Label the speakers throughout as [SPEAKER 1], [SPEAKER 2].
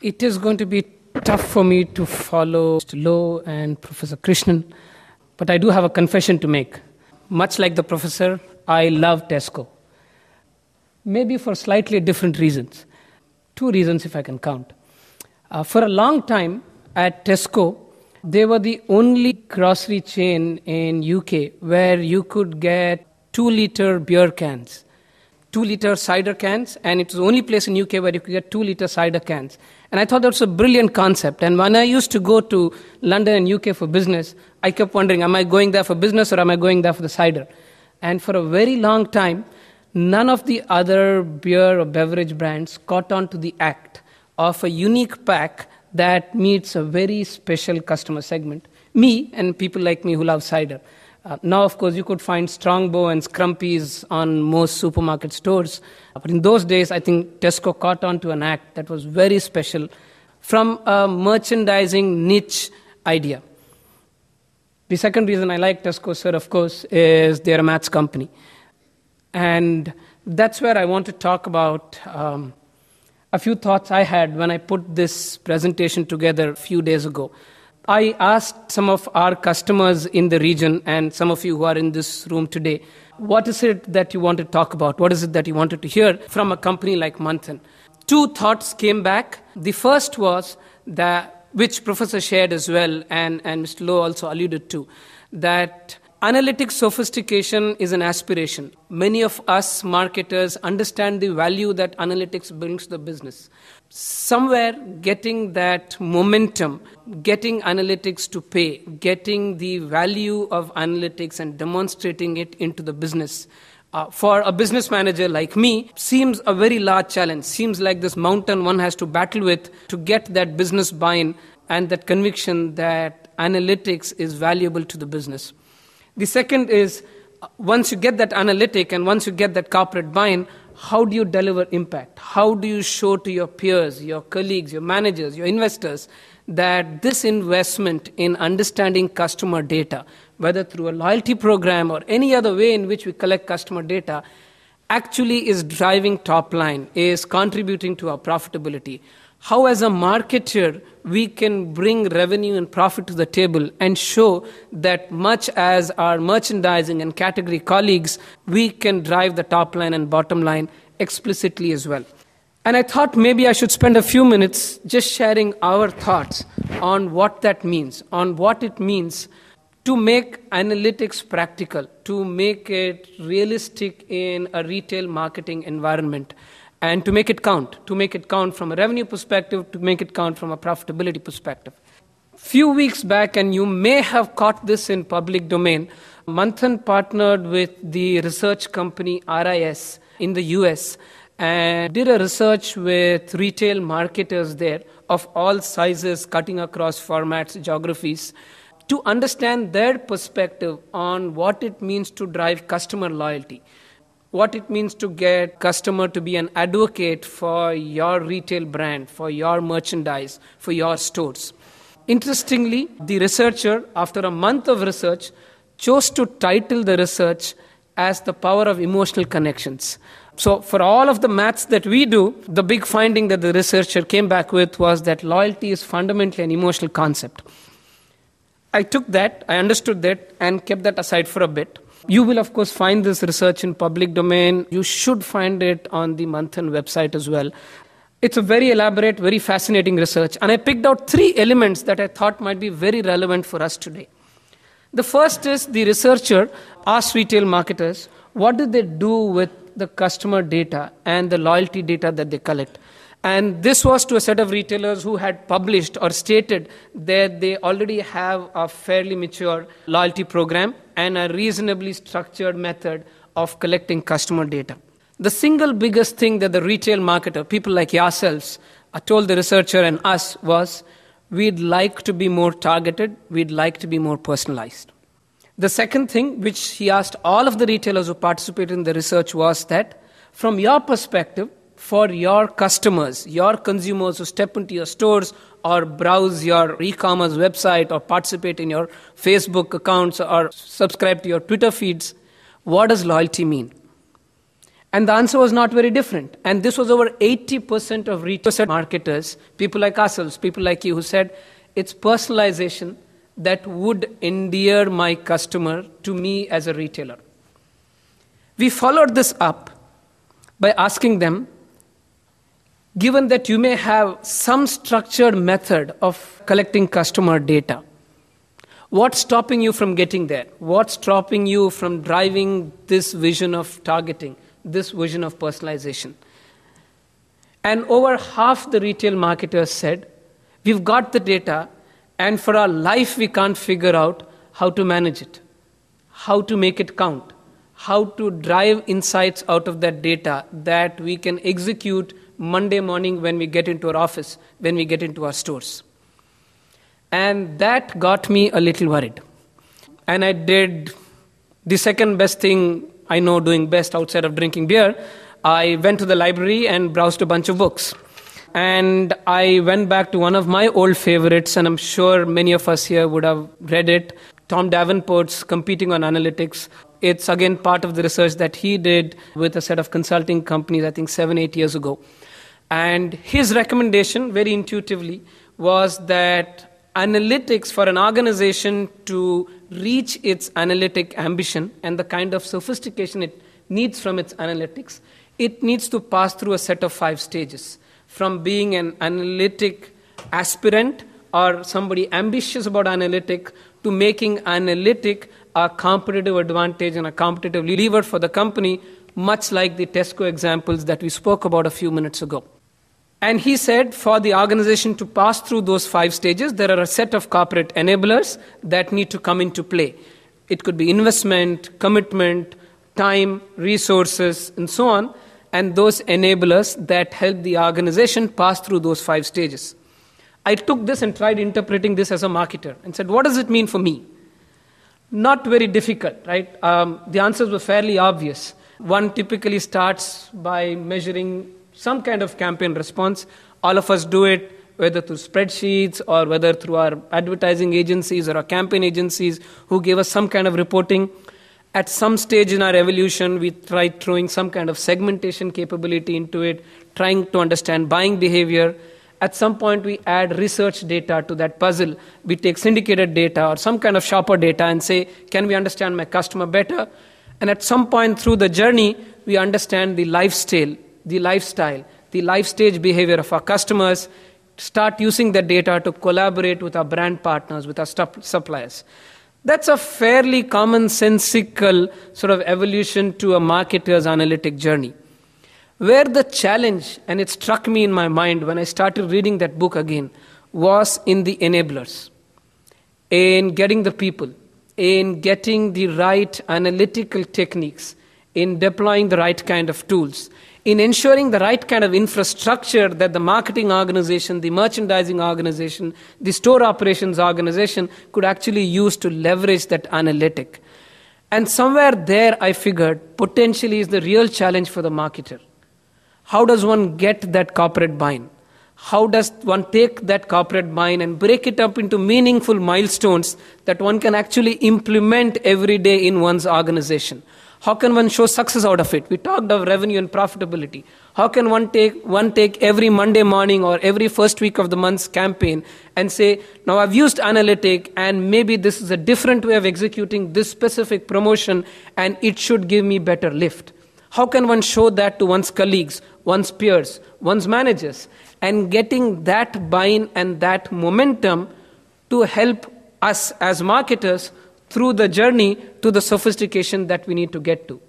[SPEAKER 1] It is going to be tough for me to follow Mr. Lowe and Professor Krishnan, but I do have a confession to make. Much like the professor, I love Tesco. Maybe for slightly different reasons. 2 reasons if I can count. For a long time at Tesco, they were the only grocery chain in UK where you could get 2-liter beer cans, 2-liter cider cans, and it was the only place in UK where you could get 2-liter cider cans. And I thought that was a brilliant concept. And when I used to go to London and UK for business, I kept wondering, am I going there for business or am I going there for the cider? And for a very long time, none of the other beer or beverage brands caught on to the act of a unique pack that meets a very special customer segment, me and people like me who love cider. Now, of course, you could find Strongbow and Scrumpies on most supermarket stores. But in those days, I think Tesco caught on to an act that was very special from a merchandising niche idea. The second reason I like Tesco, sir, of course, is they're a maths company. And that's where I want to talk about a few thoughts I had when I put this presentation together a few days ago. I asked some of our customers in the region and some of you who are in this room today, what is it that you want to talk about? What is it that you wanted to hear from a company like Manthan? 2 thoughts came back. The first was that, which Professor shared as well, and Mr. Lowe also alluded to, that analytics sophistication is an aspiration. Many of us marketers understand the value that analytics brings to the business. Somewhere getting that momentum, getting analytics to pay, getting the value of analytics and demonstrating it into the business, for a business manager like me, seems a very large challenge. Seems like this mountain one has to battle with to get that business buy-in and that conviction that analytics is valuable to the business. The second is, once you get that analytic and once you get that corporate buy-in, how do you deliver impact? How do you show to your peers, your colleagues, your managers, your investors, that this investment in understanding customer data, whether through a loyalty program or any other way in which we collect customer data, actually is driving top line, is contributing to our profitability? How as a marketer we can bring revenue and profit to the table and show that much as our merchandising and category colleagues, we can drive the top line and bottom line explicitly as well. And I thought maybe I should spend a few minutes just sharing our thoughts on what that means, on what it means to make analytics practical, to make it realistic in a retail marketing environment. And to make it count from a revenue perspective, to make it count from a profitability perspective. Few weeks back, and you may have caught this in public domain, Manthan partnered with the research company RIS in the US and did a research with retail marketers there of all sizes, cutting across formats, geographies, to understand their perspective on what it means to drive customer loyalty. What it means to get customer to be an advocate for your retail brand, for your merchandise, for your stores. Interestingly, the researcher, after a month of research, chose to title the research as The Power of Emotional Connections. So for all of the maths that we do, the big finding that the researcher came back with was that loyalty is fundamentally an emotional concept. I took that, I understood that, and kept that aside for a bit. You will, of course, find this research in public domain. You should find it on the Manthan website as well. It's a very elaborate, very fascinating research. And I picked out 3 elements that I thought might be very relevant for us today. The first is the researcher asked retail marketers, what did they do with the customer data and the loyalty data that they collect? And this was to a set of retailers who had published or stated that they already have a fairly mature loyalty program and a reasonably structured method of collecting customer data. The single biggest thing that the retail marketer, people like yourselves, told the researcher and us was, we'd like to be more targeted, we'd like to be more personalized. The second thing, which he asked all of the retailers who participated in the research, was that from your perspective, for your customers, your consumers who step into your stores or browse your e-commerce website or participate in your Facebook accounts or subscribe to your Twitter feeds, what does loyalty mean? And the answer was not very different. And this was over 80% of retail marketers, people like ourselves, people like you, who said, it's personalization that would endear my customer to me as a retailer. We followed this up by asking them, given that you may have some structured method of collecting customer data, what's stopping you from getting there? What's stopping you from driving this vision of targeting, this vision of personalization? And over half the retail marketers said, we've got the data, and for our life we can't figure out how to manage it, how to make it count, how to drive insights out of that data that we can execute Monday morning when we get into our office, when we get into our stores. And that got me a little worried. And I did the second best thing I know doing best outside of drinking beer. I went to the library and browsed a bunch of books. And I went back to one of my old favorites, and I'm sure many of us here would have read it, Tom Davenport's Competing on Analytics. It's again part of the research that he did with a set of consulting companies, I think 7-8 years ago. And his recommendation, very intuitively, was that analytics for an organization to reach its analytic ambition and the kind of sophistication it needs from its analytics, it needs to pass through a set of 5 stages. From being an analytic aspirant or somebody ambitious about analytic to making analytic a competitive advantage and a competitive lever for the company, much like the Tesco examples that we spoke about a few minutes ago. And he said for the organization to pass through those 5 stages, there are a set of corporate enablers that need to come into play. It could be investment, commitment, time, resources, and so on, and those enablers that help the organization pass through those 5 stages. I took this and tried interpreting this as a marketer and said, what does it mean for me? Not very difficult, right? The answers were fairly obvious. One typically starts by measuring some kind of campaign response. All of us do it, whether through spreadsheets or whether through our advertising agencies or our campaign agencies who give us some kind of reporting. At some stage in our evolution, we tried throwing some kind of segmentation capability into it, trying to understand buying behavior. At some point, we add research data to that puzzle. We take syndicated data or some kind of shopper data and say, can we understand my customer better? And at some point through the journey, we understand the lifestyle, the life stage behavior of our customers, start using the data to collaborate with our brand partners, with our suppliers. That's a fairly commonsensical sort of evolution to a marketer's analytic journey. Where the challenge, and it struck me in my mind when I started reading that book again, was in the enablers, in getting the people, in getting the right analytical techniques, in deploying the right kind of tools, in ensuring the right kind of infrastructure that the marketing organization, the merchandising organization, the store operations organization could actually use to leverage that analytic. And somewhere there, I figured, potentially is the real challenge for the marketer. How does one get that corporate buy-in? How does one take that corporate buy-in and break it up into meaningful milestones that one can actually implement every day in one's organization? How can one show success out of it? We talked of revenue and profitability. How can one take every Monday morning or every first week of the month's campaign and say, now I've used analytic and maybe this is a different way of executing this specific promotion and it should give me better lift? How can one show that to one's colleagues, one's peers, one's managers, and getting that buy-in and that momentum to help us as marketers through the journey to the sophistication that we need to get to.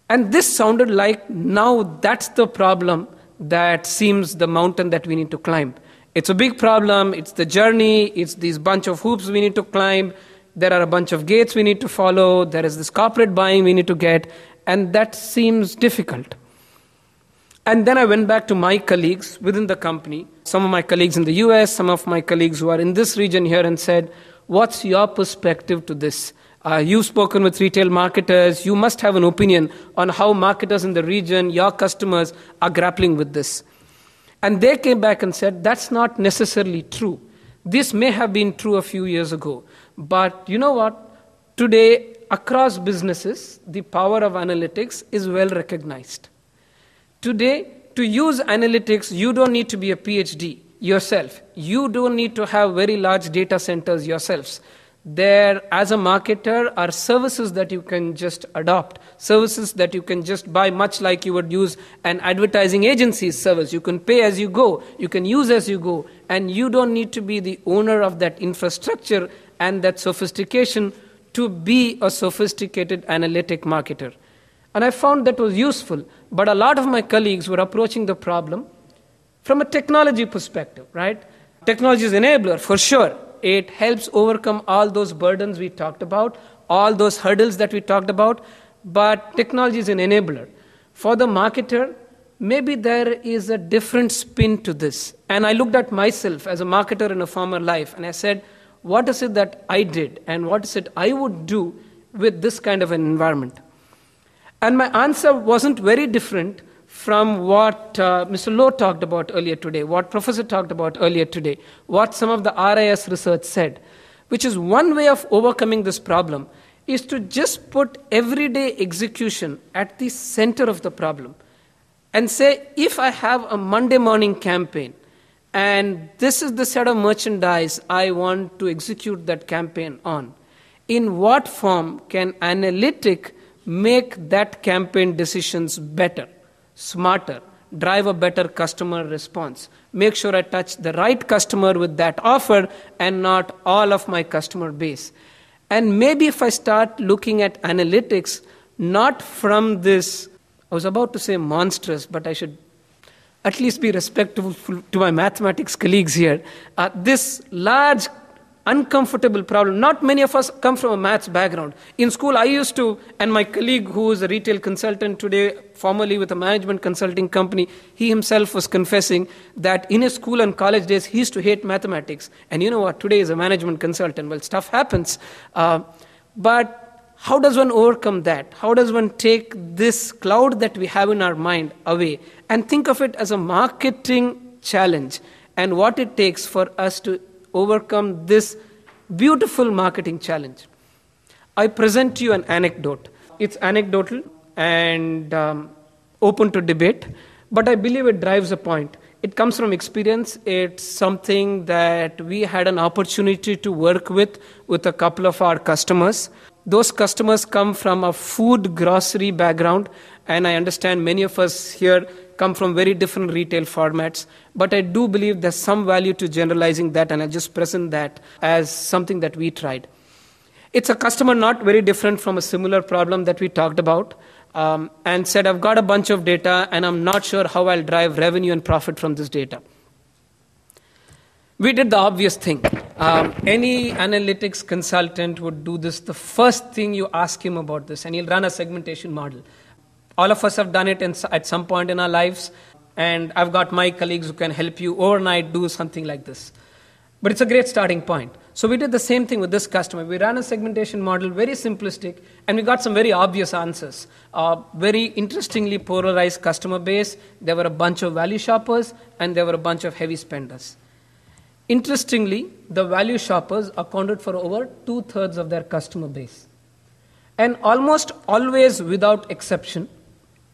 [SPEAKER 1] And this sounded like now that's the problem that seems the mountain that we need to climb. It's a big problem, it's the journey, it's these bunch of hoops we need to climb, there are a bunch of gates we need to follow, there is this corporate buying we need to get, and that seems difficult. And then I went back to my colleagues within the company, some of my colleagues in the US, some of my colleagues who are in this region here, and said, what's your perspective to this? You've spoken with retail marketers. You must have an opinion on how marketers in the region, your customers, are grappling with this. And they came back and said, that's not necessarily true. This may have been true a few years ago. But you know what? Today, across businesses, the power of analytics is well recognized. Today, to use analytics, you don't need to be a PhD yourself. You don't need to have very large data centers yourselves. There, as a marketer, are services that you can just adopt, services that you can just buy, much like you would use an advertising agency's service. You can pay as you go, you can use as you go, and you don't need to be the owner of that infrastructure and that sophistication to be a sophisticated analytic marketer. And I found that was useful, but a lot of my colleagues were approaching the problem from a technology perspective, right? Technology is an enabler, for sure. It helps overcome all those burdens we talked about, all those hurdles that we talked about, but technology is an enabler. For the marketer, maybe there is a different spin to this. And I looked at myself as a marketer in a former life, and I said, what is it that I did, and what is it I would do with this kind of an environment? And my answer wasn't very different from what Mr. Lowe talked about earlier today, what Professor talked about earlier today, what some of the RIS research said, which is one way of overcoming this problem is to just put everyday execution at the center of the problem and say, if I have a Monday morning campaign and this is the set of merchandise I want to execute that campaign on, in what form can analytic make that campaign decisions better, smarter, drive a better customer response, make sure I touch the right customer with that offer and not all of my customer base. And maybe if I start looking at analytics, not from this, I was about to say monstrous, but I should at least be respectful to my mathematics colleagues here, this large uncomfortable problem. Not many of us come from a maths background. In school, I used to, and my colleague who is a retail consultant today, formerly with a management consulting company, he himself was confessing that in his school and college days, he used to hate mathematics. And you know what? Today is a management consultant. Well, stuff happens. But how does one overcome that? How does one take this cloud that we have in our mind away and think of it as a marketing challenge and what it takes for us to overcome this beautiful marketing challenge? I present to you an anecdote. It's anecdotal and open to debate, but I believe it drives a point. It comes from experience. It's something that we had an opportunity to work with a couple of our customers. Those customers come from a food grocery background, and I understand many of us here come from very different retail formats, but I do believe there's some value to generalizing that, and I'll just present that as something that we tried. It's a customer not very different from a similar problem that we talked about, and said, I've got a bunch of data, and I'm not sure how I'll drive revenue and profit from this data. We did the obvious thing. Any analytics consultant would do this. The first thing you ask him about this, and he'll run a segmentation model. All of us have done it at some point in our lives, and I've got my colleagues who can help you overnight do something like this. But it's a great starting point. So we did the same thing with this customer. We ran a segmentation model, very simplistic, and we got some very obvious answers. Very interestingly polarized customer base. There were a bunch of value shoppers, and there were a bunch of heavy spenders. Interestingly, the value shoppers accounted for over 2/3 of their customer base. And almost always without exception,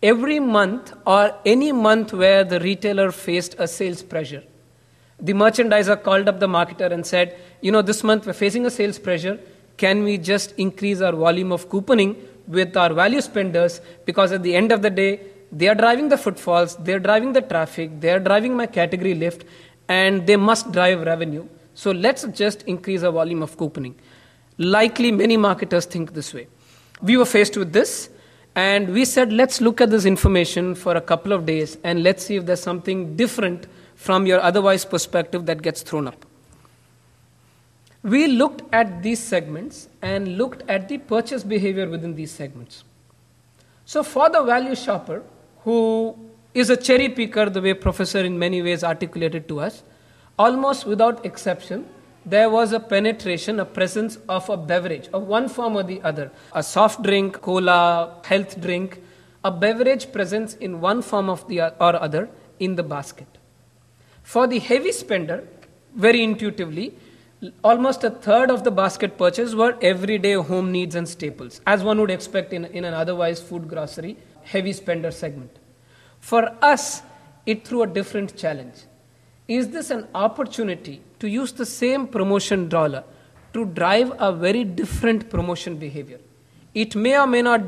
[SPEAKER 1] every month or any month where the retailer faced a sales pressure, the merchandiser called up the marketer and said, this month we're facing a sales pressure. Can we just increase our volume of couponing with our value spenders? Because at the end of the day, they are driving the footfalls, they're driving the traffic, they're driving my category lift, and they must drive revenue. So let's just increase our volume of couponing. Likely many marketers think this way. We were faced with this, and we said, let's look at this information for a couple of days, and let's see if there's something different from your otherwise perspective that gets thrown up. We looked at these segments and looked at the purchase behavior within these segments. So for the value shopper, who is a cherry picker, the way Professor in many ways articulated to us, almost without exception, there was a penetration, a presence of a beverage of one form or the other. A soft drink, cola, health drink, a beverage presence in one form of the or other in the basket. For the heavy spender, very intuitively, Almost a third of the basket purchase were everyday home needs and staples, as one would expect in an otherwise food grocery heavy spender segment. For us, it threw a different challenge. Is this an opportunity to use the same promotion dollar to drive a very different promotion behavior? It may or may not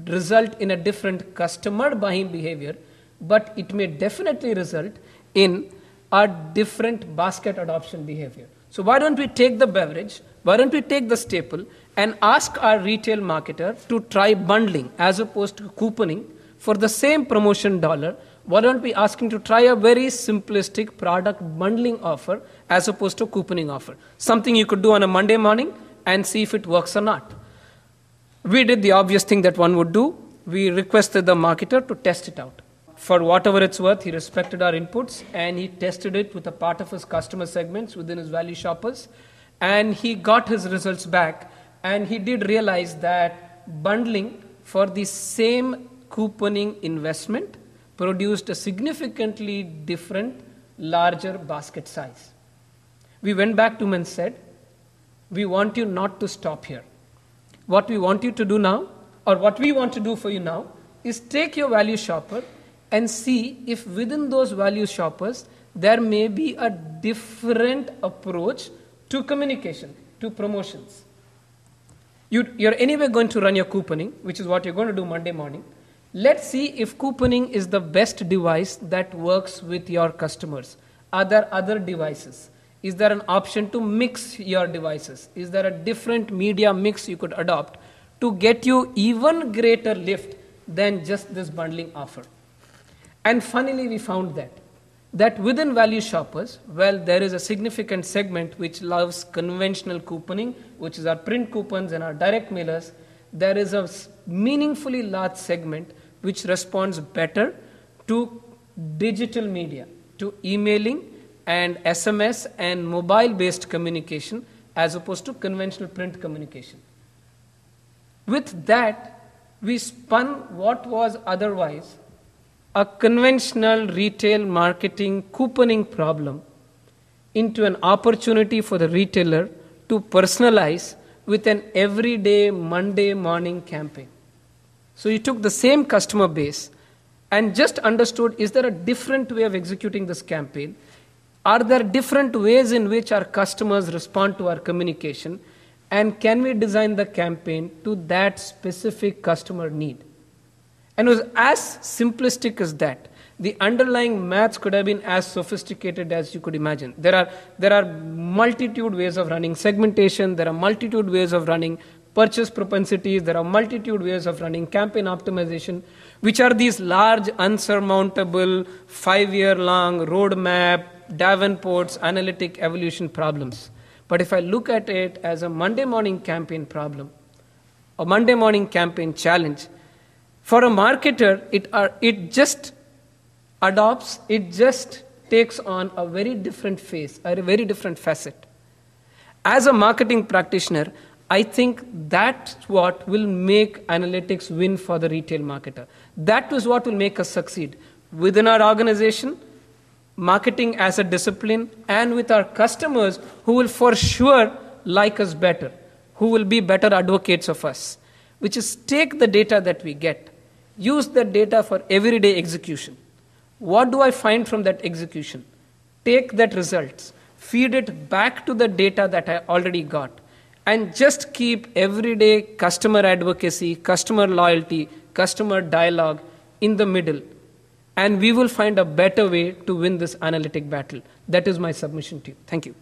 [SPEAKER 1] result in a different customer buying behavior, but it may definitely result in a different basket adoption behavior. So why don't we take the beverage, why don't we take the staple and ask our retail marketer to try bundling as opposed to couponing for the same promotion dollar? Why don't we ask him to try a very simplistic product bundling offer as opposed to couponing offer? Something you could do on a Monday morning and see if it works or not. We did the obvious thing that one would do. We requested the marketer to test it out. For whatever it's worth, he respected our inputs and he tested it with a part of his customer segments within his value shoppers, and he got his results back, and he did realize that bundling for the same couponing investment produced a significantly different, larger basket size. We went back to him and said, we want you not to stop here. What we want you to do now, or what we want to do for you now, is take your value shopper and see if within those value shoppers there may be a different approach to communication, to promotions. You're anyway going to run your couponing, which is what you're going to do Monday morning. Let's see if couponing is the best device that works with your customers. Are there other devices? Is there an option to mix your devices? Is there a different media mix you could adopt to get you even greater lift than just this bundling offer? And funnily, we found that within value shoppers, well, there is a significant segment which loves conventional couponing, which is our print coupons and our direct mailers. There is a meaningfully large segment which responds better to digital media, to emailing and SMS and mobile-based communication as opposed to conventional print communication. With that, we spun what was otherwise a conventional retail marketing couponing problem into an opportunity for the retailer to personalize with an everyday Monday morning campaign. So you took the same customer base and just understood, is there a different way of executing this campaign? Are there different ways in which our customers respond to our communication? And can we design the campaign to that specific customer need? And it was as simplistic as that. The underlying maths could have been as sophisticated as you could imagine. There are multitude ways of running segmentation. There are multitude ways of running purchase propensities. There are multitude ways of running campaign optimization, which are these large, unsurmountable, 5-year-long roadmap, Davenport's analytic evolution problems. But if I look at it as a Monday morning campaign problem, a Monday morning campaign challenge, for a marketer, it just adopts, it just takes on a very different face, a very different facet. As a marketing practitioner, I think that's what will make analytics win for the retail marketer. That is what will make us succeed within our organization, marketing as a discipline, and with our customers who will for sure like us better, who will be better advocates of us, which is take the data that we get, use that data for everyday execution. What do I find from that execution? Take that results, feed it back to the data that I already got, and just keep everyday customer advocacy, customer loyalty, customer dialogue in the middle. And we will find a better way to win this analytic battle. That is my submission to you. Thank you.